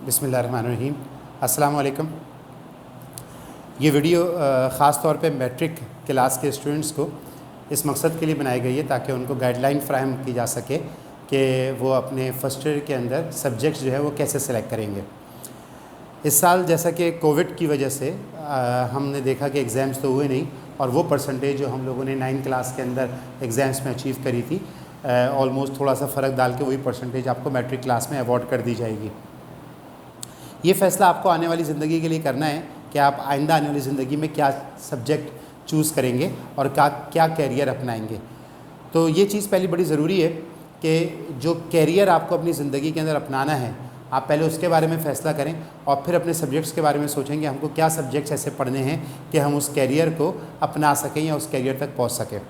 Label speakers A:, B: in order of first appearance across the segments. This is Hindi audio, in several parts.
A: बिस्मिल्लाहिर्रहमानिर्रहीम। अस्सलाम वालेकुम। ये वीडियो ख़ास तौर पे मैट्रिक क्लास के स्टूडेंट्स को इस मकसद के लिए बनाई गई है ताकि उनको गाइडलाइन फ़राहम की जा सके कि वो अपने फर्स्ट ईयर के अंदर सब्जेक्ट्स जो है वो कैसे सेलेक्ट करेंगे। इस साल जैसा कि कोविड की वजह से हमने देखा कि एग्ज़ाम्स तो हुए नहीं और वो परसेंटेज जो हम लोगों ने 9 क्लास के अंदर एग्ज़ाम्स में अचीव करी थी, ऑलमोस्ट थोड़ा सा फ़र्क डाल के वही परसेंटेज आपको मैट्रिक क्लास में अवॉर्ड कर दी जाएगी। ये फ़ैसला आपको आने वाली ज़िंदगी के लिए करना है कि आप आइंदा आने वाली ज़िंदगी में क्या सब्जेक्ट चूज़ करेंगे और क्या कैरियर अपनाएंगे। तो ये चीज़ पहली बड़ी ज़रूरी है कि जो कैरियर आपको अपनी ज़िंदगी के अंदर अपनाना है, आप पहले उसके बारे में फ़ैसला करें और फिर अपने सब्जेक्ट्स के बारे में सोचेंगे हमको क्या सब्जेक्ट्स ऐसे पढ़ने हैं कि हम उस कैरियर को अपना सकें या उस कैरियर तक पहुँच सकें।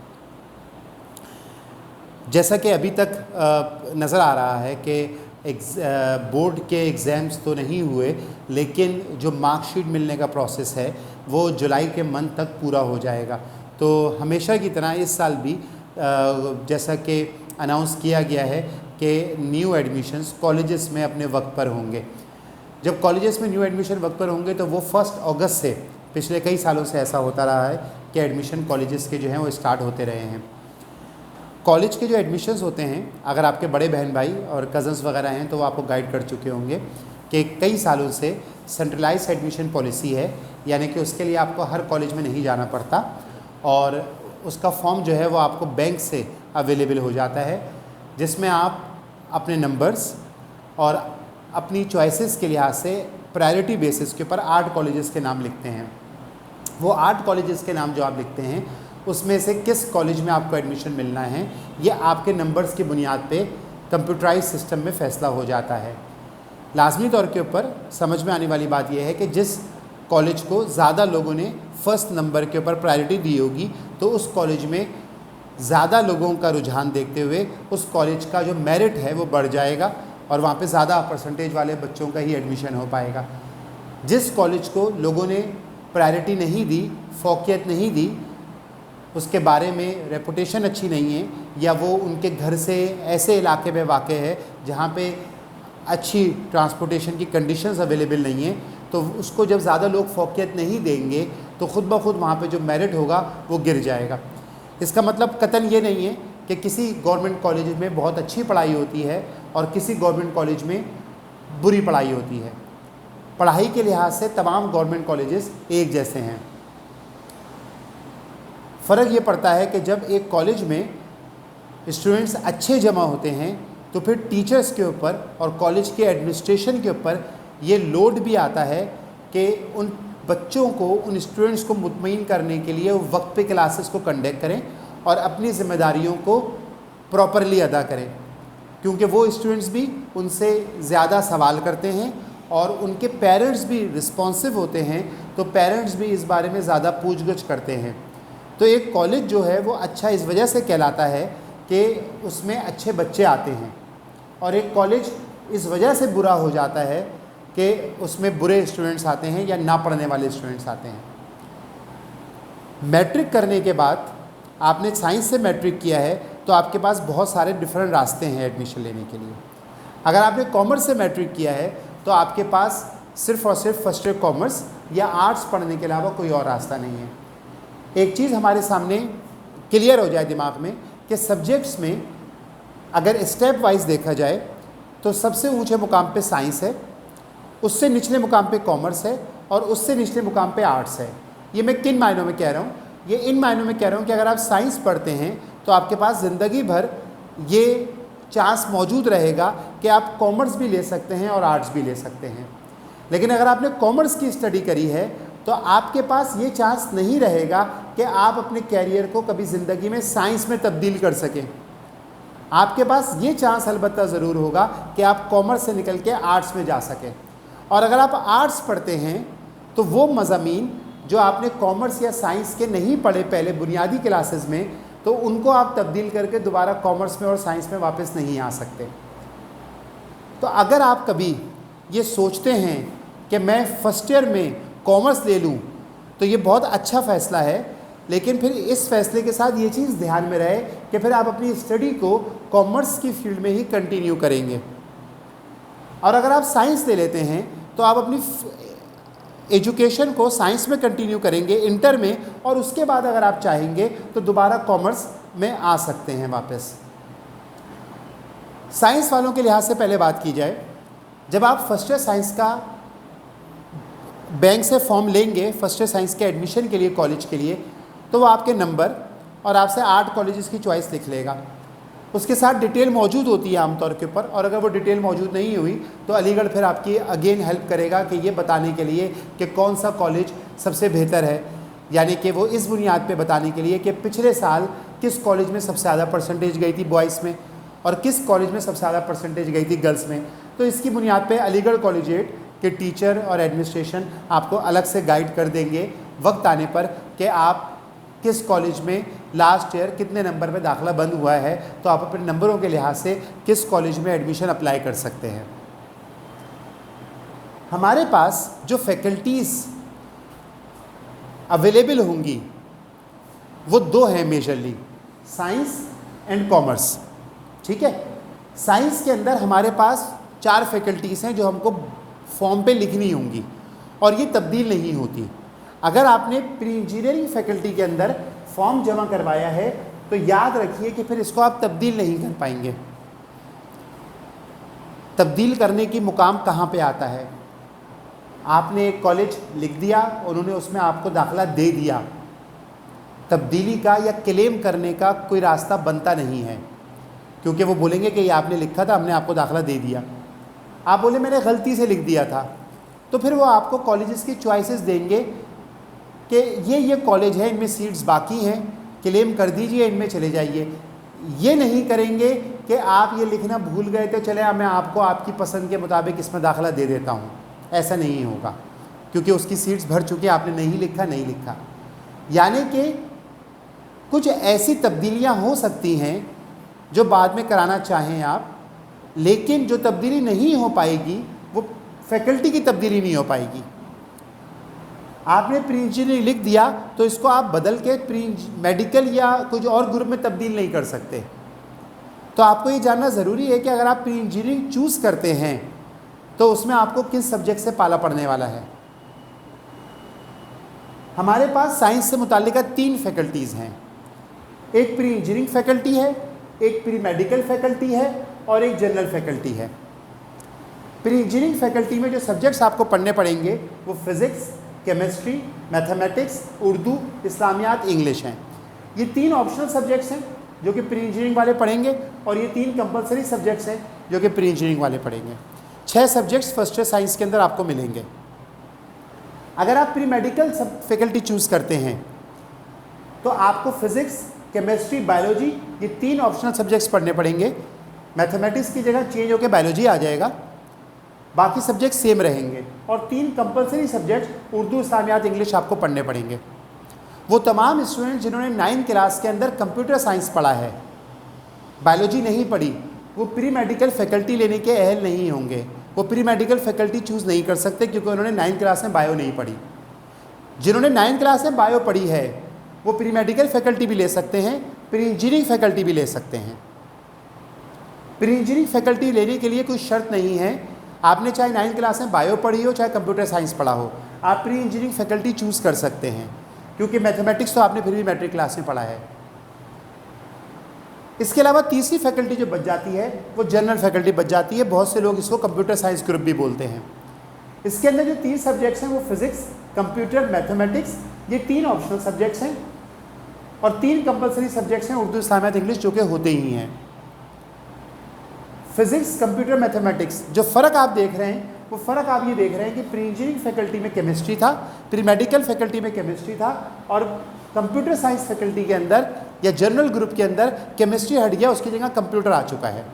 A: जैसा कि अभी तक नज़र आ रहा है कि बोर्ड के एग्ज़ाम्स तो नहीं हुए, लेकिन जो मार्कशीट मिलने का प्रोसेस है वो जुलाई के मंथ तक पूरा हो जाएगा। तो हमेशा की तरह इस साल भी जैसा कि अनाउंस किया गया है कि न्यू एडमिशन्स कॉलेजेस में अपने वक्त पर होंगे। जब कॉलेजेस में न्यू एडमिशन वक्त पर होंगे तो वो 1 अगस्त से, पिछले कई सालों से ऐसा होता रहा है कि एडमिशन कॉलेजेस के जो हैं वो स्टार्ट होते रहे हैं। कॉलेज के जो एडमिशन्स होते हैं, अगर आपके बड़े बहन भाई और कज़न्स वगैरह हैं तो वो आपको गाइड कर चुके होंगे कि कई सालों से सेंट्रलाइज्ड एडमिशन पॉलिसी है, यानी कि उसके लिए आपको हर कॉलेज में नहीं जाना पड़ता और उसका फॉर्म जो है वो आपको बैंक से अवेलेबल हो जाता है, जिसमें आप अपने नंबर्स और अपनी चॉइसेस के लिहाज से प्रायोरिटी बेसिस के ऊपर 8 कॉलेजेस के नाम लिखते हैं। वो 8 कॉलेजेस के नाम जो आप लिखते हैं उसमें से किस कॉलेज में आपको एडमिशन मिलना है, ये आपके नंबर्स की बुनियाद पे कंप्यूटराइज सिस्टम में फ़ैसला हो जाता है। लाजमी तौर के ऊपर समझ में आने वाली बात यह है कि जिस कॉलेज को ज़्यादा लोगों ने फर्स्ट नंबर के ऊपर प्रायोरिटी दी होगी तो उस कॉलेज में ज़्यादा लोगों का रुझान देखते हुए उस कॉलेज का जो मेरिट है वो बढ़ जाएगा और वहाँ पे ज़्यादा परसेंटेज वाले बच्चों का ही एडमिशन हो पाएगा। जिस कॉलेज को लोगों ने प्रायोरिटी नहीं दी, फोकियत नहीं दी, उसके बारे में रेपुटेशन अच्छी नहीं है या वो उनके घर से ऐसे इलाके में वाक़े है जहाँ पे अच्छी ट्रांसपोर्टेशन की कंडीशंस अवेलेबल नहीं है, तो उसको जब ज़्यादा लोग फोकियत नहीं देंगे तो ख़ुद ब खुद वहाँ पे जो मेरिट होगा वो गिर जाएगा। इसका मतलब कतई ये नहीं है कि किसी गवर्नमेंट कॉलेज में बहुत अच्छी पढ़ाई होती है और किसी गवर्नमेंट कॉलेज में बुरी पढ़ाई होती है। पढ़ाई के लिहाज से तमाम गवर्नमेंट कॉलेजेस एक जैसे हैं। फ़र्क ये पड़ता है कि जब एक कॉलेज में स्टूडेंट्स अच्छे जमा होते हैं तो फिर टीचर्स के ऊपर और कॉलेज के एडमिनिस्ट्रेशन के ऊपर ये लोड भी आता है कि उन बच्चों को, उन स्टूडेंट्स को मुतमईन करने के लिए वो वक्त पे क्लासेस को कंडक्ट करें और अपनी ज़िम्मेदारियों को प्रॉपरली अदा करें, क्योंकि वो स्टूडेंट्स भी उनसे ज़्यादा सवाल करते हैं और उनके पेरेंट्स भी रिस्पॉन्सिव होते हैं, तो पेरेंट्स भी इस बारे में ज़्यादा पूछगछ करते हैं। तो एक कॉलेज जो है वो अच्छा इस वजह से कहलाता है कि उसमें अच्छे बच्चे आते हैं और एक कॉलेज इस वजह से बुरा हो जाता है कि उसमें बुरे स्टूडेंट्स आते हैं या ना पढ़ने वाले स्टूडेंट्स आते हैं। मैट्रिक करने के बाद आपने साइंस से मैट्रिक किया है तो आपके पास बहुत सारे डिफरेंट रास्ते हैं एडमिशन लेने के लिए। अगर आपने कॉमर्स से मैट्रिक किया है तो आपके पास सिर्फ़ और सिर्फ फर्स्ट ईयर कॉमर्स या आर्ट्स पढ़ने के अलावा कोई और रास्ता नहीं है। एक चीज़ हमारे सामने क्लियर हो जाए दिमाग में कि सब्जेक्ट्स में अगर स्टेप वाइज देखा जाए तो सबसे ऊंचे मुकाम पे साइंस है, उससे निचले मुकाम पे कॉमर्स है और उससे निचले मुकाम पे आर्ट्स है। ये मैं किन मायनों में कह रहा हूँ? ये इन मायनों में कह रहा हूँ कि अगर आप साइंस पढ़ते हैं तो आपके पास ज़िंदगी भर ये चांस मौजूद रहेगा कि आप कॉमर्स भी ले सकते हैं और आर्ट्स भी ले सकते हैं। लेकिन अगर आपने कॉमर्स की स्टडी करी है तो आपके पास ये चांस नहीं रहेगा कि आप अपने कैरियर को कभी ज़िंदगी में साइंस में तब्दील कर सकें। आपके पास ये चांस अलबत्ता ज़रूर होगा कि आप कॉमर्स से निकल के आर्ट्स में जा सकें। और अगर आप आर्ट्स पढ़ते हैं तो वो मज़ामीन जो आपने कॉमर्स या साइंस के नहीं पढ़े पहले बुनियादी क्लासेस में, तो उनको आप तब्दील करके दोबारा कॉमर्स में और साइंस में वापस नहीं आ सकते। तो अगर आप कभी ये सोचते हैं कि मैं फर्स्ट ईयर में कॉमर्स ले लूँ तो ये बहुत अच्छा फ़ैसला है, लेकिन फिर इस फैसले के साथ ये चीज़ ध्यान में रहे कि फिर आप अपनी स्टडी को कॉमर्स की फील्ड में ही कंटिन्यू करेंगे। और अगर आप साइंस ले लेते हैं तो आप अपनी एजुकेशन को साइंस में कंटिन्यू करेंगे इंटर में, और उसके बाद अगर आप चाहेंगे तो दोबारा कॉमर्स में आ सकते हैं वापस। साइंस वालों के लिहाज से पहले बात की जाए, जब आप फर्स्ट ईयर साइंस का बैंक से फॉर्म लेंगे फर्स्ट ईयर साइंस के एडमिशन के लिए कॉलेज के लिए, तो वो आपके नंबर और आपसे 8 कॉलेजेस की चॉइस लिख लेगा। उसके साथ डिटेल मौजूद होती है आमतौर के ऊपर, और अगर वो डिटेल मौजूद नहीं हुई तो अलीगढ़ फिर आपकी अगेन हेल्प करेगा कि ये बताने के लिए कि कौन सा कॉलेज सबसे बेहतर है, यानी कि वो इस बुनियाद पे बताने के लिए कि पिछले साल किस कॉलेज में सबसे ज़्यादा परसेंटेज गई थी बॉयज़ में और किस कॉलेज में सबसे ज़्यादा परसेंटेज गई थी गर्ल्स में। तो इसकी बुनियाद पे अलीगढ़ कॉलेजिएट के टीचर और एडमिनिस्ट्रेशन आपको अलग से गाइड कर देंगे वक्त आने पर कि आप किस कॉलेज में लास्ट ईयर कितने नंबर पे दाखिला बंद हुआ है, तो आप अपने नंबरों के लिहाज से किस कॉलेज में एडमिशन अप्लाई कर सकते हैं। हमारे पास जो फैकल्टीज़ अवेलेबल होंगी वो 2 हैं मेजरली, साइंस एंड कॉमर्स। ठीक है, साइंस के अंदर हमारे पास 4 फैकल्टीज़ हैं जो हमको फॉर्म पे लिखनी होंगी और ये तब्दील नहीं होती। अगर आपने प्री इंजीनियरिंग फैकल्टी के अंदर फॉर्म जमा करवाया है तो याद रखिए कि फिर इसको आप तब्दील नहीं कर पाएंगे। तब्दील करने की मुकाम कहाँ पे आता है, आपने एक कॉलेज लिख दिया, उन्होंने उसमें आपको दाखिला दे दिया, तब्दीली का या क्लेम करने का कोई रास्ता बनता नहीं है, क्योंकि वो बोलेंगे कि ये आपने लिखा था, हमने आपको दाखिला दे दिया। आप बोले मैंने गलती से लिख दिया था, तो फिर वो आपको कॉलेजेस की चॉइसेस देंगे कि ये कॉलेज है, इनमें सीट्स बाकी हैं, क्लेम कर दीजिए, इनमें चले जाइए। ये नहीं करेंगे कि आप ये लिखना भूल गए तो चले मैं आपको आपकी पसंद के मुताबिक इसमें दाखिला दे देता हूँ। ऐसा नहीं होगा, क्योंकि उसकी सीट्स भर चुकी, आपने नहीं लिखा। यानी कि कुछ ऐसी तब्दीलियाँ हो सकती हैं जो बाद में कराना चाहें आप, लेकिन जो तब्दीली नहीं हो पाएगी वो फैकल्टी की तब्दीली नहीं हो पाएगी। आपने प्री इंजीनियरिंग लिख दिया तो इसको आप बदल के प्री मेडिकल या कुछ और ग्रुप में तब्दील नहीं कर सकते। तो आपको ये जानना ज़रूरी है कि अगर आप प्री इंजीनियरिंग चूज़ करते हैं तो उसमें आपको किस सब्जेक्ट से पाला पड़ने वाला है। हमारे पास साइंस से मुताल्लिक़ 3 फैकल्टीज़ हैं, एक प्री इंजीनियरिंग फैकल्टी है, एक प्री मेडिकल फैकल्टी है और एक जनरल फैकल्टी है। प्री इंजीनियरिंग फैकल्टी में जो सब्जेक्ट्स आपको पढ़ने पड़ेंगे वो physics, chemistry, mathematics, Urdu, Islamiyat, English हैं। ये 3 ऑप्शनल सब्जेक्ट्स हैं जो कि प्री इंजीनियरिंग वाले पढ़ेंगे, और ये 3 कंपलसरी सब्जेक्ट्स हैं जो कि प्री इंजीनियरिंग वाले पढ़ेंगे। 6 सब्जेक्ट्स फर्स्ट ईयर साइंस के अंदर आपको मिलेंगे। अगर आप प्री मेडिकल फैकल्टी चूज़ करते हैं तो आपको फिज़िक्स, केमिस्ट्री, बायोलॉजी ये 3 ऑप्शनल सब्जेक्ट्स पढ़ने पड़ेंगे। मैथमेटिक्स की जगह चेंज होकर बायोलॉजी आ जाएगा, बाकी सब्जेक्ट सेम रहेंगे, और 3 compulsory subject Urdu, Islamiyat, English आपको पढ़ने पड़ेंगे। वो तमाम स्टूडेंट जिन्होंने 9th क्लास के अंदर कंप्यूटर साइंस पढ़ा है, बायोलॉजी नहीं पढ़ी, वो प्री मेडिकल फैकल्टी लेने के अहल नहीं होंगे। वो प्री मेडिकल फैकल्टी चूज़ नहीं कर सकते क्योंकि उन्होंने 9th क्लास में बायो नहीं पढ़ी। जिन्होंने 9th क्लास में बायो पढ़ी है वो प्री मेडिकल फैकल्टी भी ले सकते हैं, प्री इंजीनियरिंग फैकल्टी भी ले सकते हैं। प्री इंजीनियरिंग फैकल्टी लेने के लिए कोई शर्त नहीं है, आपने चाहे 9th क्लास में बायो पढ़ी हो चाहे कंप्यूटर साइंस पढ़ा हो, आप प्री इंजीनियरिंग फैकल्टी चूज़ कर सकते हैं, क्योंकि मैथमेटिक्स तो आपने फिर भी मैट्रिक क्लास में पढ़ा है। इसके अलावा तीसरी फैकल्टी जो बच जाती है वो जनरल फैकल्टी बच जाती है। बहुत से लोग इसको कंप्यूटर साइंस ग्रुप भी बोलते हैं। इसके अंदर जो 3 सब्जेक्ट्स हैं वो फिज़िक्स, कंप्यूटर, मैथमेटिक्स, ये 3 ऑप्शनल सब्जेक्ट्स हैं, और 3 कंपलसरी सब्जेक्ट्स हैं उर्दू, इस्लामियात, इंग्लिश, जो कि होते ही हैं। फिज़िक्स, कंप्यूटर, मैथमेटिक्स, जो फ़र्क आप देख रहे हैं वो फ़र्क आप ये देख रहे हैं कि प्री इंजीनियरिंग फैकल्टी में केमिस्ट्री था, प्री मेडिकल फैकल्टी में केमिस्ट्री था, और कंप्यूटर साइंस फैकल्टी के अंदर या जनरल ग्रुप के अंदर केमिस्ट्री हट गया, उसकी जगह कंप्यूटर आ चुका है।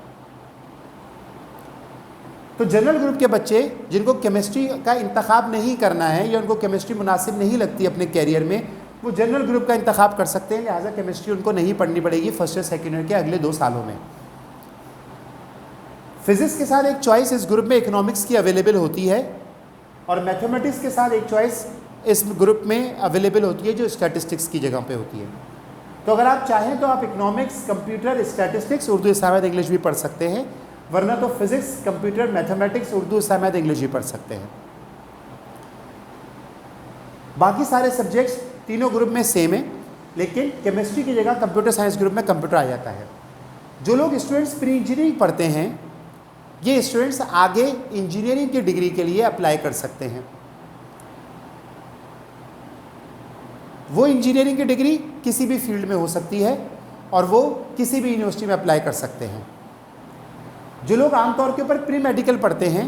A: तो जनरल ग्रुप के बच्चे जिनको केमिस्ट्री का इंतखाब नहीं करना है या उनको केमिस्ट्री मुनासिब नहीं लगती अपने कैरियर में, वो जनरल ग्रुप का इंतखाब कर सकते हैं। लिहाजा केमिस्ट्री उनको नहीं पढ़नी पड़ेगी फर्स्ट ईयर सेकेंड ईयर के अगले 2 सालों में। फिज़िक्स के साथ एक चॉइस इस ग्रुप में इकोनॉमिक्स की अवेलेबल होती है, और मैथमेटिक्स के साथ एक चॉइस इस ग्रुप में अवेलेबल होती है जो स्टैटिस्टिक्स की जगह पे होती है। तो अगर आप चाहें तो आप economics, computer, statistics, Urdu, Islamiyat, English भी पढ़ सकते हैं। वरना तो physics, computer, mathematics, Urdu, science, English ही पढ़ सकते हैं। बाकी सारे सब्जेक्ट्स तीनों ग्रुप में सेम है, लेकिन केमिस्ट्री की जगह कंप्यूटर साइंस ग्रुप में कंप्यूटर आ जाता है। जो लोग स्टूडेंट्स प्री इंजीनियरिंग पढ़ते हैं, ये स्टूडेंट्स आगे इंजीनियरिंग की डिग्री के लिए अप्लाई कर सकते हैं। वो इंजीनियरिंग की डिग्री किसी भी फील्ड में हो सकती है और वो किसी भी यूनिवर्सिटी में अप्लाई कर सकते हैं। जो लोग आमतौर के ऊपर प्री मेडिकल पढ़ते हैं,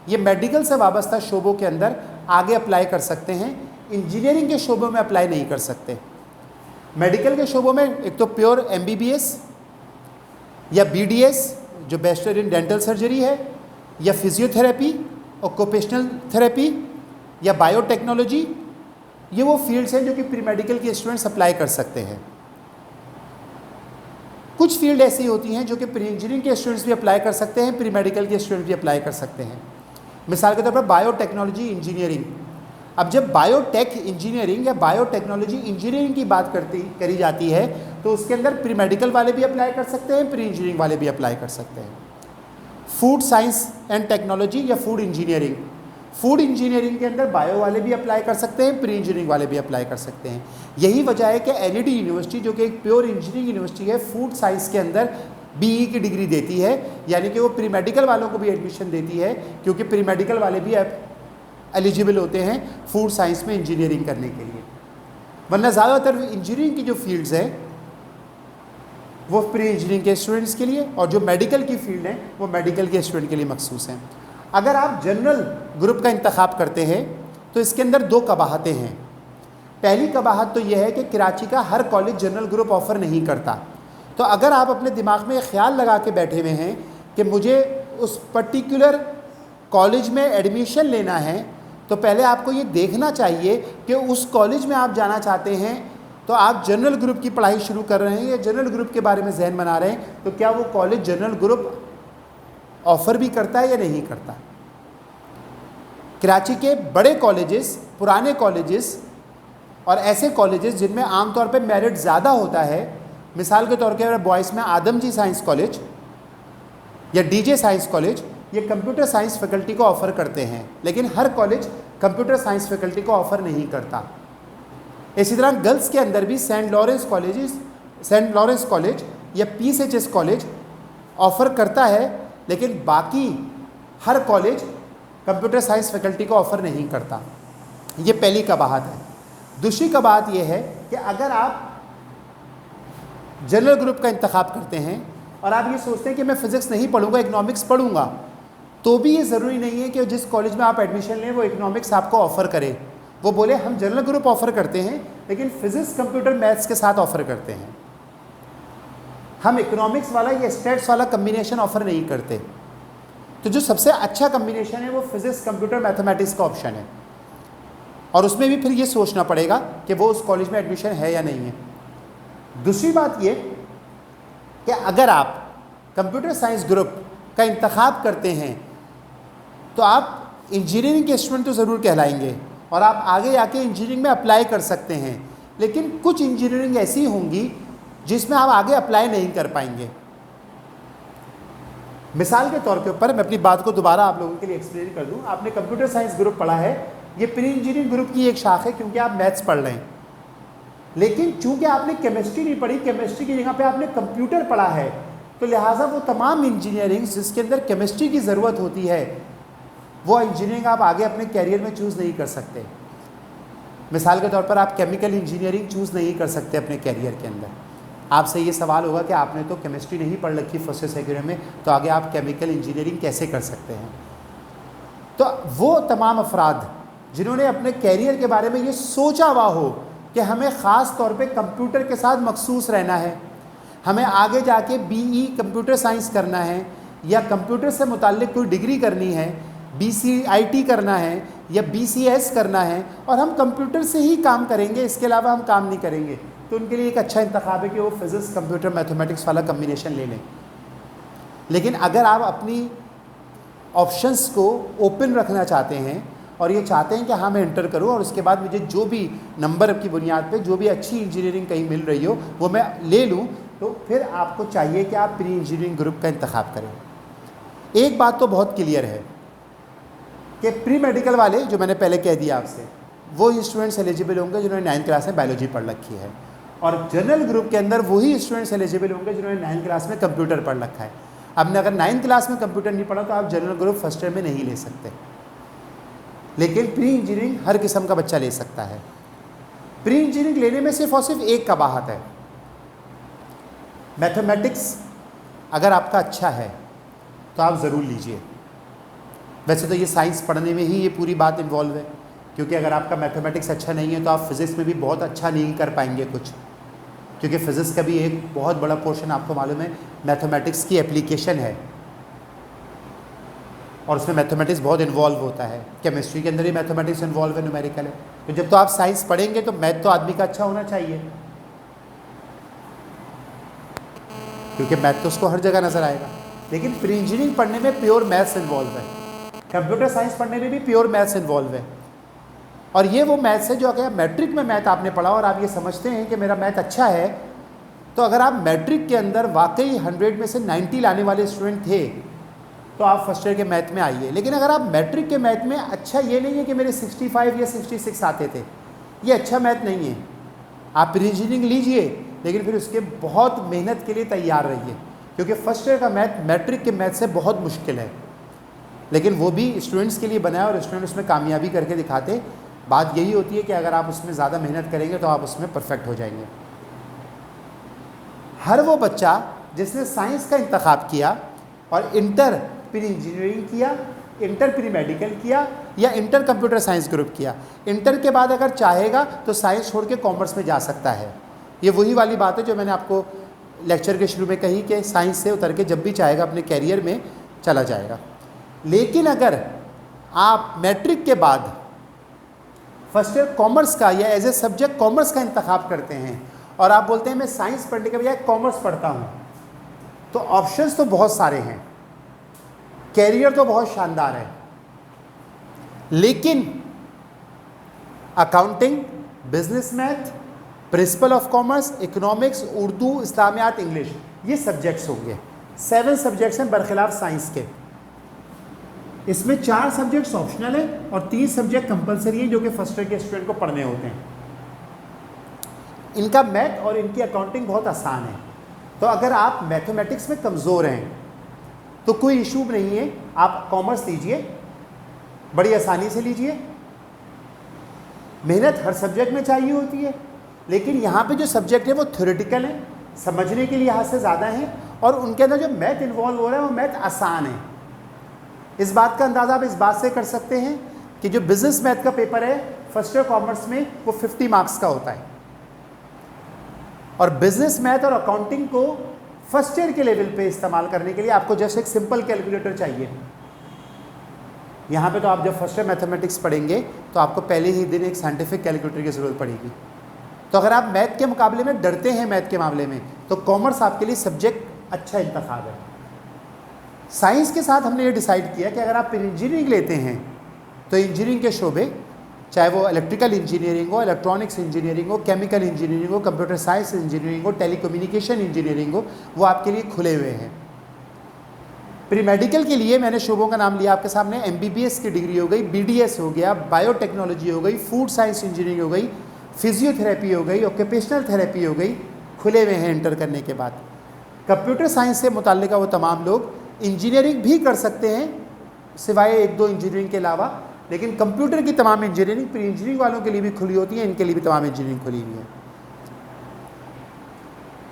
A: ये मेडिकल से वाबस्ता शोबों के अंदर आगे अप्लाई कर सकते हैं, इंजीनियरिंग के शोबों में अप्लाई नहीं कर सकते। मेडिकल के शोबों में एक तो प्योर MBBS या BDS जो बैचलर इन डेंटल सर्जरी है, या फिजियोथेरेपी, ऑक्यूपेशनल थेरेपी, या बायोटेक्नोलॉजी, ये वो फील्ड्स हैं जो कि प्री मेडिकल के स्टूडेंट्स अप्लाई कर सकते हैं। कुछ फील्ड ऐसी होती हैं जो कि प्री इंजीनियरिंग के स्टूडेंट्स भी अप्लाई कर सकते हैं, प्री मेडिकल के स्टूडेंट्स भी अप्लाई कर सकते हैं। मिसाल के तौर पर बायोटेक्नोलॉजी इंजीनियरिंग। अब जब बायोटेक इंजीनियरिंग या बायोटेक्नोलॉजी इंजीनियरिंग की बात करी जाती है, तो उसके अंदर प्री मेडिकल वाले भी अप्लाई कर सकते हैं, प्री इंजीनियरिंग वाले भी अप्लाई कर सकते हैं। फूड साइंस एंड टेक्नोलॉजी या फूड इंजीनियरिंग, फूड इंजीनियरिंग के अंदर बायो वाले भी अप्लाई कर सकते हैं, प्री इंजीनियरिंग वाले भी अप्लाई कर सकते हैं। यही वजह है कि NED यूनिवर्सिटी जो कि एक प्योर इंजीनियरिंग यूनिवर्सिटी है, फूड साइंस के अंदर BE की डिग्री देती है, यानी कि वो प्री मेडिकल वालों को भी एडमिशन देती है, क्योंकि प्री मेडिकल वाले भी एलिजिबल होते हैं फूड साइंस में इंजीनियरिंग करने के लिए। वरना ज़्यादातर इंजीनियरिंग की जो फील्ड्स हैं वो प्री इंजीनियरिंग के स्टूडेंट्स के लिए, और जो मेडिकल की फील्ड है वो मेडिकल के स्टूडेंट के लिए मखसूस हैं। अगर आप जनरल ग्रुप का इंतखाब करते हैं तो इसके अंदर 2 कबाहतें हैं। पहली कबाहत तो यह है कि कराची का हर कॉलेज जनरल ग्रुप ऑफ़र नहीं करता। तो अगर आप अपने दिमाग में ख्याल लगा के बैठे हुए हैं कि मुझे उस पर्टिकुलर कॉलेज में एडमिशन लेना है, तो पहले आपको ये देखना चाहिए कि उस कॉलेज में आप जाना चाहते हैं तो आप जनरल ग्रुप की पढ़ाई शुरू कर रहे हैं या जनरल ग्रुप के बारे में जहन बना रहे हैं, तो क्या वो कॉलेज जनरल ग्रुप ऑफ़र भी करता है या नहीं करता। कराची के बड़े कॉलेजेस, पुराने कॉलेजेस और ऐसे कॉलेजेस जिनमें आमतौर पे मेरिट ज़्यादा होता है, मिसाल के तौर पर बॉयज़ में आदमजी साइंस कॉलेज या DJ साइंस कॉलेज, ये कंप्यूटर साइंस फैकल्टी को ऑफ़र करते हैं, लेकिन हर कॉलेज कंप्यूटर साइंस फैकल्टी को ऑफ़र नहीं करता। इसी तरह गर्ल्स के अंदर भी सेंट लॉरेंस कॉलेज या PSHS कॉलेज ऑफ़र करता है, लेकिन बाकी हर कॉलेज कंप्यूटर साइंस फैकल्टी को ऑफ़र नहीं करता। ये पहली कबाहत है। दूसरी कबाहत ये है कि अगर आप जनरल ग्रुप का इंतखाब करते हैं और आप ये सोचते हैं कि मैं फ़िज़िक्स नहीं पढ़ूंगा, इकनॉमिक्स पढ़ूंगा, तो भी ये ज़रूरी नहीं है कि जिस कॉलेज में आप एडमिशन लें वो इकनॉमिक्स आपको ऑफ़र करे। वो बोले हम जनरल ग्रुप ऑफ़र करते हैं, लेकिन फ़िज़िक्स, कंप्यूटर, मैथ्स के साथ ऑफ़र करते हैं, हम इकनॉमिक्स वाला या स्टैट्स वाला कम्बिनेशन ऑफ़र नहीं करते। तो जो सबसे अच्छा कम्बिनेशन है वो फ़िज़िक्स, कंप्यूटर, मैथमेटिक्स का ऑप्शन है, और उसमें भी फिर ये सोचना पड़ेगा कि वो उस कॉलेज में एडमिशन है या नहीं है। दूसरी बात ये कि अगर आप कंप्यूटर साइंस ग्रुप का इंतखाब करते हैं तो आप इंजीनियरिंग के स्टूडेंट तो ज़रूर कहलाएंगे और आप आगे आके इंजीनियरिंग में अप्लाई कर सकते हैं, लेकिन कुछ इंजीनियरिंग ऐसी होंगी जिसमें आप आगे अप्लाई नहीं कर पाएंगे। मिसाल के तौर के ऊपर मैं अपनी बात को दोबारा आप लोगों के लिए एक्सप्लेन कर दूं। आपने कंप्यूटर साइंस ग्रुप पढ़ा है, ये प्री इंजीनियरिंग ग्रुप की एक शाख है क्योंकि आप मैथ्स पढ़ रहे हैं, लेकिन चूंकि आपने केमिस्ट्री नहीं पढ़ी, केमिस्ट्री की जगह पे आपने कंप्यूटर पढ़ा है, तो लिहाजा वो तमाम इंजीनियरिंग जिसके अंदर केमिस्ट्री की ज़रूरत होती है वो इंजीनियरिंग आप आगे अपने कैरियर में चूज़ नहीं कर सकते। मिसाल के तौर पर आप केमिकल इंजीनियरिंग चूज़ नहीं कर सकते अपने कैरियर के अंदर। आपसे ये सवाल होगा कि आपने तो केमिस्ट्री नहीं पढ़ रखी फर्स्ट सेकेंड ईयर में, तो आगे आप केमिकल इंजीनियरिंग कैसे कर सकते हैं। तो वो तमाम अफराद जिन्होंने अपने कैरियर के बारे में ये सोचा हुआ हो कि हमें ख़ास तौर पे कंप्यूटर के साथ मखसूस रहना है, हमें आगे जाके BE कंप्यूटर साइंस करना है या कंप्यूटर से मुताल्लिक़ कोई डिग्री करनी है, BCIT करना है या BCS करना है और हम कंप्यूटर से ही काम करेंगे, इसके अलावा हम काम नहीं करेंगे, तो उनके लिए एक अच्छा इंतखाब है कि वो फिज़िक्स, कंप्यूटर, मैथमेटिक्स वाला कम्बिनेशन ले लें। लेकिन अगर आप अपनी ऑप्शंस को ओपन रखना चाहते हैं और ये चाहते हैं कि हाँ मैं इंटर करूँ और उसके बाद मुझे जो भी नंबर की बुनियाद पे जो भी अच्छी इंजीनियरिंग कहीं मिल रही हो वो मैं ले लूँ, तो फिर आपको चाहिए कि आप प्री इंजीनियरिंग ग्रुप का इंतखाब करें। एक बात तो बहुत क्लियर है कि प्री मेडिकल वाले, जो मैंने पहले कह दिया आपसे, वो स्टूडेंट्स एलिजिबल होंगे जिन्होंने 9th क्लास में बायोलॉजी पढ़ रखी है, और जनरल ग्रुप के अंदर वही स्टूडेंट्स एलिजिबल होंगे जिन्होंने 9th क्लास में कंप्यूटर पढ़ रखा है। आपने अगर 9th क्लास में कंप्यूटर नहीं पढ़ा तो आप जनरल ग्रुप फर्स्ट ईयर में नहीं ले सकते, लेकिन प्री इंजीनियरिंग हर किस्म का बच्चा ले सकता है। प्री इंजीनियरिंग लेने में सिर्फ और सिर्फ एक कबाहत है, मैथमेटिक्स अगर आपका अच्छा है तो आप ज़रूर लीजिए। वैसे तो ये साइंस पढ़ने में ही ये पूरी बात इन्वॉल्व है, क्योंकि अगर आपका मैथमेटिक्स अच्छा नहीं है तो आप फिज़िक्स में भी बहुत अच्छा नहीं कर पाएंगे कुछ, क्योंकि फ़िज़िक्स का भी एक बहुत बड़ा पोर्शन आपको मालूम है मैथमेटिक्स की एप्लीकेशन है, और उसमें मैथमेटिक्स बहुत इन्वॉल्व होता है। केमिस्ट्री के अंदर ही मैथमेटिक्स इन्वॉल्व है, न्यूमेरिकल है। तो जब तो आप साइंस पढ़ेंगे तो मैथ तो आदमी का अच्छा होना चाहिए, क्योंकि मैथ तो उसको हर जगह नज़र आएगा। लेकिन प्री इंजीनियरिंग पढ़ने में प्योर मैथ्स इन्वॉल्व है, कंप्यूटर साइंस पढ़ने में भी प्योर मैथ्स इन्वॉल्व है, और ये वो मैथ्स है जो अगर मैट्रिक में मैथ आपने पढ़ा और आप ये समझते हैं कि मेरा मैथ अच्छा है, तो अगर आप मैट्रिक के अंदर वाकई 100 में से 90 लाने वाले स्टूडेंट थे तो आप फर्स्ट ईयर के मैथ में आइए। लेकिन अगर आप मैट्रिक के मैथ में अच्छा, ये नहीं है कि मेरे 65 या 66 आते थे, ये अच्छा मैथ नहीं है। आप प्री इंजीनियरिंग लीजिए, लेकिन फिर उसके बहुत मेहनत के लिए तैयार रहिए, क्योंकि फर्स्ट ईयर का मैथ मैट्रिक के मैथ से बहुत मुश्किल है, लेकिन वो भी स्टूडेंट्स के लिए बनाया और स्टूडेंट उसमें कामयाबी करके दिखाते। बात यही होती है कि अगर आप उसमें ज़्यादा मेहनत करेंगे तो आप उसमें परफेक्ट हो जाएंगे। हर वो बच्चा जिसने साइंस का इंतखाब किया और इंटर प्री इंजीनियरिंग किया, इंटर प्री मेडिकल किया, या इंटर कंप्यूटर साइंस ग्रुप किया, इंटर के बाद अगर चाहेगा तो साइंस छोड़ के कॉमर्स में जा सकता है। ये वही वाली बात है जो मैंने आपको लेक्चर के शुरू में कही कि साइंस से उतर के जब भी चाहेगा अपने कैरियर में चला जाएगा। लेकिन अगर आप मैट्रिक के बाद फर्स्ट ईयर कॉमर्स का या एज ए सब्जेक्ट कॉमर्स का इंतखाब करते हैं और आप बोलते हैं मैं साइंस पढ़ने के बजाय कॉमर्स पढ़ता हूँ, तो ऑप्शंस तो बहुत सारे हैं, कैरियर तो बहुत शानदार है, लेकिन accounting, business math, principle of commerce, economics, Urdu, Islamiyat, English, ये सब्जेक्ट्स होंगे। 7 सब्जेक्ट्स हैं बरखिलाफ साइंस के। इसमें 4 सब्जेक्ट्स ऑप्शनल है और 3 सब्जेक्ट कंपलसरी है जो कि फर्स्ट ईयर के स्टूडेंट को पढ़ने होते हैं। इनका मैथ और इनकी अकाउंटिंग बहुत आसान है, तो अगर आप मैथमेटिक्स में कमज़ोर हैं तो कोई इशू नहीं है, आप कॉमर्स लीजिए, बड़ी आसानी से लीजिए। मेहनत हर सब्जेक्ट में चाहिए होती है, लेकिन यहाँ पे जो सब्जेक्ट है वो थ्योरेटिकल है, समझने के लिहाज से ज़्यादा है, और उनके अंदर जो मैथ इन्वॉल्व हो रहा है वो मैथ आसान है। इस बात का अंदाज़ा आप इस बात से कर सकते हैं कि जो बिजनेस मैथ का पेपर है फर्स्ट ईयर कॉमर्स में वो 50 मार्क्स का होता है, और बिजनेस मैथ और अकाउंटिंग को फर्स्ट ईयर के लेवल पे इस्तेमाल करने के लिए आपको जस्ट एक सिंपल कैलकुलेटर चाहिए। यहाँ पे तो आप जब फर्स्ट ईयर मैथमेटिक्स पढ़ेंगे तो आपको पहले ही दिन एक साइंटिफिक कैलकुलेटर की ज़रूरत पड़ेगी। तो अगर आप मैथ के मुकाबले में डरते हैं मैथ के मामले में, तो कॉमर्स आपके लिए सब्जेक्ट अच्छा इंतखाब है। साइंस के साथ हमने ये डिसाइड किया कि अगर आप इंजीनियरिंग लेते हैं तो इंजीनियरिंग के शोबे, चाहे वो इलेक्ट्रिकल इंजीनियरिंग हो, इलेक्ट्रॉनिक्स इंजीनियरिंग हो, केमिकल इंजीनियरिंग हो, कंप्यूटर साइंस इंजीनियरिंग हो, टेलीकम्युनिकेशन इंजीनियरिंग हो, वो आपके लिए खुले हुए हैं। प्री मेडिकल के लिए मैंने शोबों का नाम लिया आपके सामने, MBBS की डिग्री हो गई, BDS हो गया, बायोटेक्नोलॉजी हो गई, फूड साइंस इंजीनियरिंग हो गई, फिजियोथेरेपी हो गई, ऑक्यूपेशनल थेरेपी हो गई, खुले हुए हैं इंटर करने के बाद। कंप्यूटर साइंस से मुताल्लिक़ वो तमाम लोग इंजीनियरिंग भी कर सकते हैं सिवाय 1-2 इंजीनियरिंग के अलावा, लेकिन कंप्यूटर की तमाम इंजीनियरिंग प्री इंजीनियरिंग वालों के लिए भी खुली होती है, इनके लिए भी तमाम इंजीनियरिंग खुली हुई है।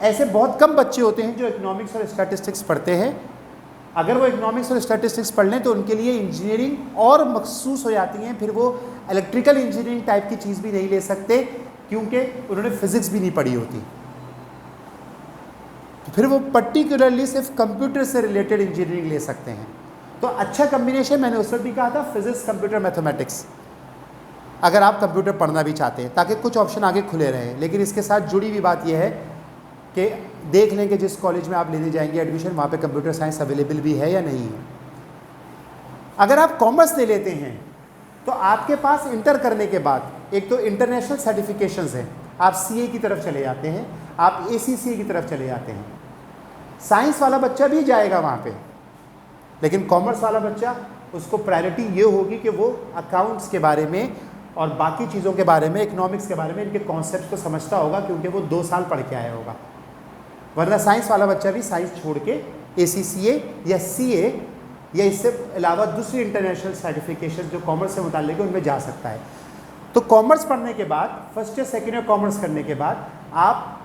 A: ऐसे बहुत कम बच्चे होते हैं जो इकोनॉमिक्स और स्टैटिस्टिक्स पढ़ते हैं। अगर वो इकोनॉमिक्स और स्टैटिस्टिक्स पढ़ लें तो उनके लिए इंजीनियरिंग और मखसूस हो जाती हैं, फिर वो इलेक्ट्रिकल इंजीनियरिंग टाइप की चीज़ भी नहीं ले सकते क्योंकि उन्होंने फिज़िक्स भी नहीं पढ़ी होती। तो फिर वो पर्टिकुलरली सिर्फ कंप्यूटर से रिलेटेड इंजीनियरिंग ले सकते हैं। तो अच्छा कम्बिनेशन मैंने उस वक्त भी कहा था, फिज़िक्स, कंप्यूटर, मैथमेटिक्स, अगर आप कंप्यूटर पढ़ना भी चाहते हैं, ताकि कुछ ऑप्शन आगे खुले रहें। लेकिन इसके साथ जुड़ी हुई बात यह है कि देख लें कि जिस कॉलेज में आप लेने जाएंगे एडमिशन, वहाँ पे कंप्यूटर साइंस अवेलेबल भी है या नहीं है। अगर आप कॉमर्स ले लेते हैं तो आपके पास इंटर करने के बाद एक तो इंटरनेशनल सर्टिफिकेशंस हैं, आप CA की तरफ चले जाते हैं, आप ACCA की तरफ चले जाते हैं। साइंस वाला बच्चा भी जाएगा वहाँ पे, लेकिन कॉमर्स वाला बच्चा, उसको प्रायोरिटी ये होगी कि वो अकाउंट्स के बारे में और बाकी चीज़ों के बारे में, इकोनॉमिक्स के बारे में, इनके कॉन्सेप्ट को समझता होगा, क्योंकि वो 2 साल पढ़ के आया होगा। वरना साइंस वाला बच्चा भी साइंस छोड़ के ACCA या CA या इससे अलावा दूसरी इंटरनेशनल सर्टिफिकेशन जो कॉमर्स से मुताल्लिक है उनमें जा सकता है। तो कॉमर्स पढ़ने के बाद, फर्स्ट या सेकेंड ईयर कॉमर्स करने के बाद आप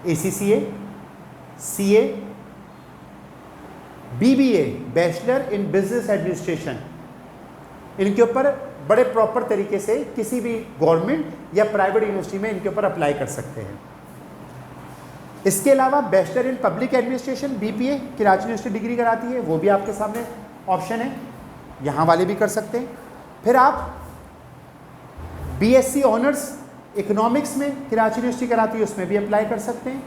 A: ACCA, CA, BBA, bachelor in business administration, इनके ऊपर बड़े प्रॉपर तरीके से किसी भी गवर्नमेंट या प्राइवेट यूनिवर्सिटी में इनके ऊपर अप्लाई कर सकते हैं। इसके अलावा bachelor in public administration, BPA, Karachi university degree कराती है, वो भी आपके सामने ऑप्शन है, यहाँ वाले भी कर सकते हैं। फिर आप BSc ऑनर्स इकोनॉमिक्स में कराची यूनिवर्सिटी कराती है, उसमें भी अप्लाई कर सकते हैं।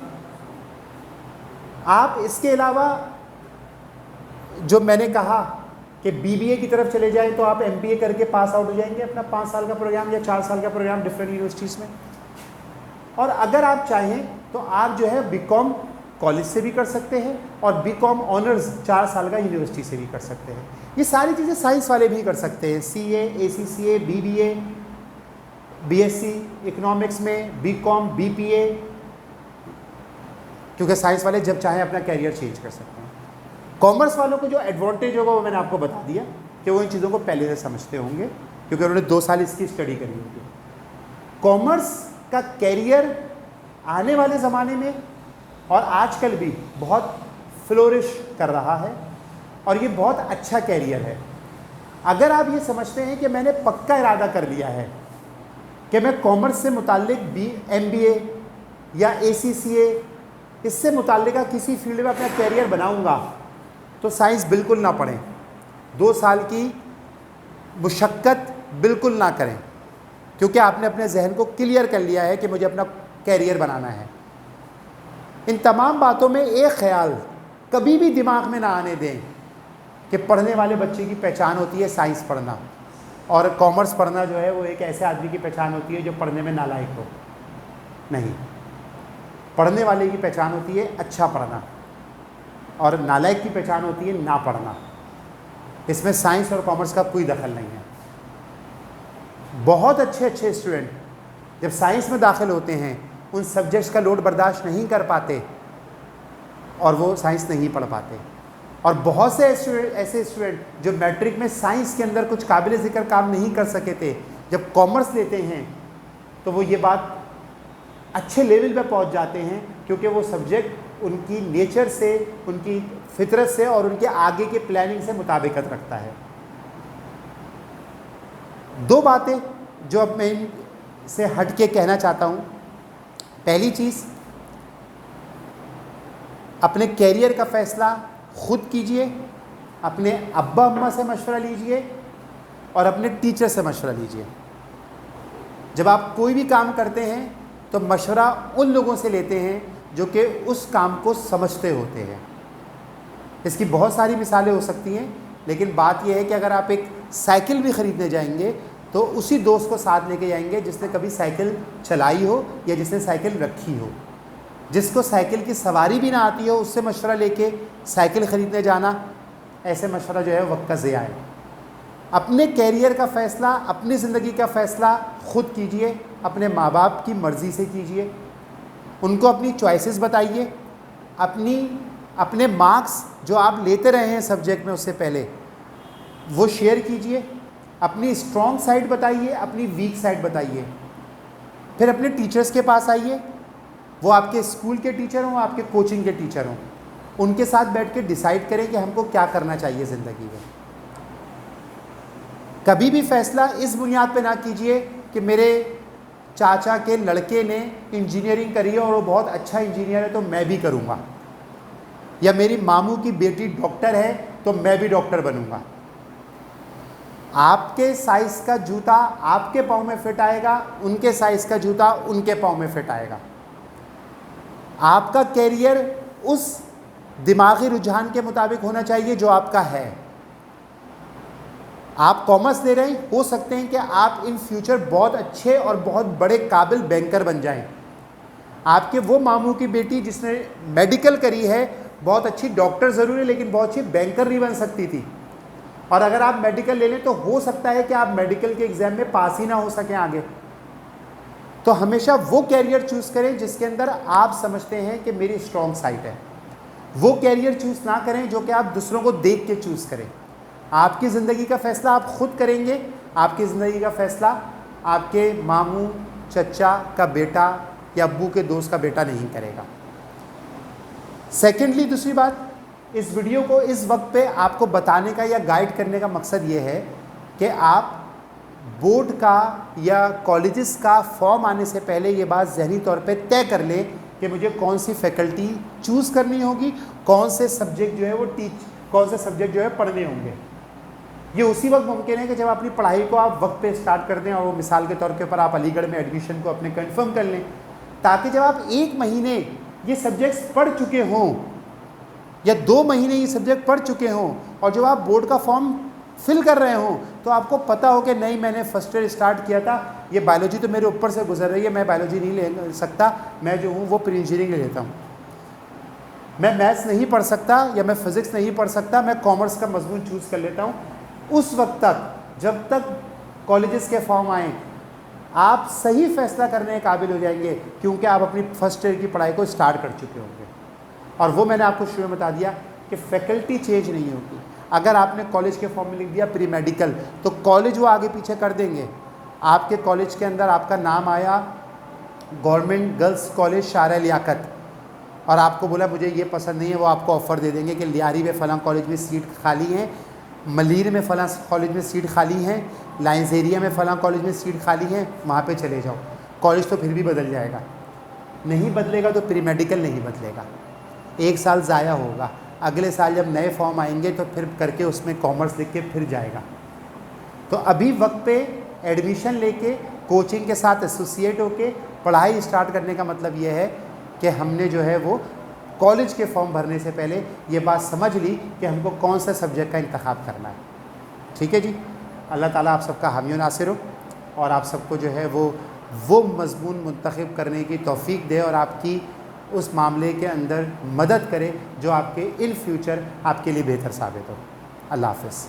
A: आप इसके अलावा जो मैंने कहा कि BBA की तरफ चले जाएं तो आप MBA करके पास आउट हो जाएंगे अपना 5 साल का प्रोग्राम या 4 साल का प्रोग्राम डिफरेंट यूनिवर्सिटीज़ में। और अगर आप चाहें तो आप जो है BCom कॉलेज से भी कर सकते हैं और BCom ऑनर्स 4 साल का यूनिवर्सिटी से भी कर सकते हैं। ये सारी चीज़ें साइंस वाले भी कर सकते हैं, CA, ACCA, BBA, BSc economics में, BCom, BPA, क्योंकि साइंस वाले जब चाहें अपना कैरियर चेंज कर सकते हैं। कॉमर्स वालों को जो एडवांटेज होगा वो मैंने आपको बता दिया कि वो इन चीज़ों को पहले से समझते होंगे, क्योंकि उन्होंने 2 साल इसकी स्टडी करी होगी। कॉमर्स का कैरियर आने वाले ज़माने में और आजकल भी बहुत फ्लोरिश कर रहा है और ये बहुत अच्छा कैरियर है। अगर आप ये समझते हैं कि मैंने पक्का इरादा कर लिया है कि मैं कॉमर्स से मुताल्लिक MBA या ACCA इससे मुताल्लिका किसी फील्ड में अपना कैरियर बनाऊंगा, तो साइंस बिल्कुल ना पढ़ें, 2 साल की मुशक्क़त बिल्कुल ना करें, क्योंकि आपने अपने जहन को क्लियर कर लिया है कि मुझे अपना कैरियर बनाना है। इन तमाम बातों में एक ख्याल कभी भी दिमाग में ना आने दें कि पढ़ने वाले बच्चे की पहचान होती है साइंस पढ़ना और कॉमर्स पढ़ना जो है वो एक ऐसे आदमी की पहचान होती है जो पढ़ने में नालायक हो। नहीं, पढ़ने वाले की पहचान होती है अच्छा पढ़ना और नालायक की पहचान होती है ना पढ़ना। इसमें साइंस और कॉमर्स का कोई दखल नहीं है। बहुत अच्छे स्टूडेंट जब साइंस में दाखिल होते हैं उन सब्जेक्ट्स का लोड बर्दाश्त नहीं कर पाते और वो साइंस नहीं पढ़ पाते। और बहुत से ऐसे स्टूडेंट जो मैट्रिक में साइंस के अंदर कुछ काबिल ज़िक्र काम नहीं कर सके थे, जब कॉमर्स लेते हैं तो वो ये बात अच्छे लेवल पे पहुंच जाते हैं, क्योंकि वो सब्जेक्ट उनकी नेचर से, उनकी फितरत से और उनके आगे के प्लानिंग से मुताबिकत रखता है। 2 बातें जो अब मैं इनसे हट के कहना चाहता हूँ। पहली चीज़, अपने कैरियर का फ़ैसला खुद कीजिए, अपने अब्बा अम्मा से मशवरा लीजिए और अपने टीचर से मशवरा लीजिए। जब आप कोई भी काम करते हैं तो मशवरा उन लोगों से लेते हैं जो कि उस काम को समझते होते हैं। इसकी बहुत सारी मिसालें हो सकती हैं, लेकिन बात यह है कि अगर आप एक साइकिल भी ख़रीदने जाएंगे तो उसी दोस्त को साथ लेके जाएंगे जिसने कभी साइकिल चलाई हो या जिसने साइकिल रखी हो। जिसको साइकिल की सवारी भी ना आती हो उससे मशवरा लेके साइकिल ख़रीदने जाना, ऐसे मशवरा जो है वक्त का ज़िया है। अपने कैरियर का फ़ैसला, अपनी ज़िंदगी का फ़ैसला खुद कीजिए, अपने माँ बाप की मर्ज़ी से कीजिए। उनको अपनी चॉइसेस बताइए, अपने मार्क्स जो आप लेते रहे हैं सब्जेक्ट में उससे पहले वो शेयर कीजिए। अपनी स्ट्रॉन्ग साइड बताइए, अपनी वीक साइड बताइए। फिर अपने टीचर्स के पास आइए, वो आपके स्कूल के टीचर हों, आपके कोचिंग के टीचर हों, उनके साथ बैठ के डिसाइड करें कि हमको क्या करना चाहिए ज़िंदगी में। कभी भी फ़ैसला इस बुनियाद पे ना कीजिए कि मेरे चाचा के लड़के ने इंजीनियरिंग करी है और वो बहुत अच्छा इंजीनियर है तो मैं भी करूँगा, या मेरी मामू की बेटी डॉक्टर है तो मैं भी डॉक्टर बनूँगा। आपके साइज़ का जूता आपके पाँव में फिट आएगा, उनके साइज़ का जूता उनके पाँव में फिट आएगा। आपका कैरियर उस दिमागी रुझान के मुताबिक होना चाहिए जो आपका है। आप कॉमर्स ले रहे हैं, हो सकते हैं कि आप इन फ्यूचर बहुत अच्छे और बहुत बड़े काबिल बैंकर बन जाएं। आपके वो मामू की बेटी जिसने मेडिकल करी है बहुत अच्छी डॉक्टर ज़रूर है लेकिन बहुत अच्छी बैंकर नहीं बन सकती थी। और अगर आप मेडिकल ले लें तो हो सकता है कि आप मेडिकल के एग्ज़ाम में पास ही ना हो सकें आगे। तो हमेशा वो कैरियर चूज़ करें जिसके अंदर आप समझते हैं कि मेरी स्ट्रॉन्ग साइड है। वो कैरियर चूज़ ना करें जो कि आप दूसरों को देख के चूज़ करें। आपकी ज़िंदगी का फ़ैसला आप खुद करेंगे। आपकी ज़िंदगी का फ़ैसला आपके मामू, चचा का बेटा या अब्बू के दोस्त का बेटा नहीं करेगा। सेकेंडली, दूसरी बात, इस वीडियो को इस वक्त पे आपको बताने का या गाइड करने का मकसद ये है कि आप बोर्ड का या कॉलेजेस का फॉर्म आने से पहले ये बात ज़हनी तौर पे तय कर लें कि मुझे कौन सी फैकल्टी चूज़ करनी होगी, कौन से सब्जेक्ट जो है वो कौन से सब्जेक्ट जो है पढ़ने होंगे। ये उसी वक्त मुमकिन है कि जब अपनी पढ़ाई को आप वक्त पे स्टार्ट कर दें और वो मिसाल के तौर के ऊपर आप अलीगढ़ में एडमिशन को अपने कंफर्म कर लें, ताकि जब आप 1 महीने ये सब्जेक्ट्स पढ़ चुके हों या 2 महीने ये सब्जेक्ट पढ़ चुके हों और जब आप बोर्ड का फॉर्म फिल कर रहे हों तो आपको पता हो कि नहीं, मैंने फर्स्ट ईयर स्टार्ट किया था, ये बायोलॉजी तो मेरे ऊपर से गुजर रही है, मैं बायोलॉजी नहीं ले सकता, मैं जो हूँ वो प्री इंजीनियरिंग ले लेता हूँ, मैं मैथ्स नहीं पढ़ सकता या मैं फिज़िक्स नहीं पढ़ सकता, मैं कॉमर्स का मजमून चूज़ कर लेता हूँ। उस वक्त तक, जब तक कॉलेजेस के फॉर्म आएँ, आप सही फैसला करने के काबिल हो जाएंगे क्योंकि आप अपनी फर्स्ट ईयर की पढ़ाई को स्टार्ट कर चुके होंगे। और वो मैंने आपको शुरू में बता दिया कि फैकल्टी चेंज नहीं होगी। अगर आपने कॉलेज के फॉर्म में लिख दिया प्री मेडिकल, तो कॉलेज वो आगे पीछे कर देंगे। आपके कॉलेज के अंदर आपका नाम आया गवर्नमेंट गर्ल्स कॉलेज शारा लियाकत और आपको बोला मुझे ये पसंद नहीं है, वो आपको ऑफ़र दे देंगे कि लियारी में फ़लाँ कॉलेज में सीट खाली है, मलीर में फ़लाँ कॉलेज में सीट खाली है, लाइन्स एरिया में फ़लाँ कॉलेज में सीट खाली है, वहाँ पे चले जाओ। कॉलेज तो फिर भी बदल जाएगा, नहीं बदलेगा तो प्री मेडिकल नहीं बदलेगा, 1 साल ज़ाया होगा। अगले साल जब नए फॉर्म आएंगे तो फिर करके उसमें कॉमर्स लिख के फिर जाएगा। तो अभी वक्त पे एडमिशन लेके कोचिंग के साथ एसोसिएट होके पढ़ाई स्टार्ट करने का मतलब ये है कि हमने जो है वो कॉलेज के फॉर्म भरने से पहले ये बात समझ ली कि हमको कौन सा सब्जेक्ट का इंतखाब करना है। ठीक है जी, अल्लाह ताला आप सबका हामी व नासिर हो और आप सबको जो है वो मज़मून मुंतखब करने की तौफ़ीक दे और आपकी उस मामले के अंदर मदद करे जो आपके इन फ्यूचर आपके लिए बेहतर साबित हो। अल्लाह हाफ़िज़।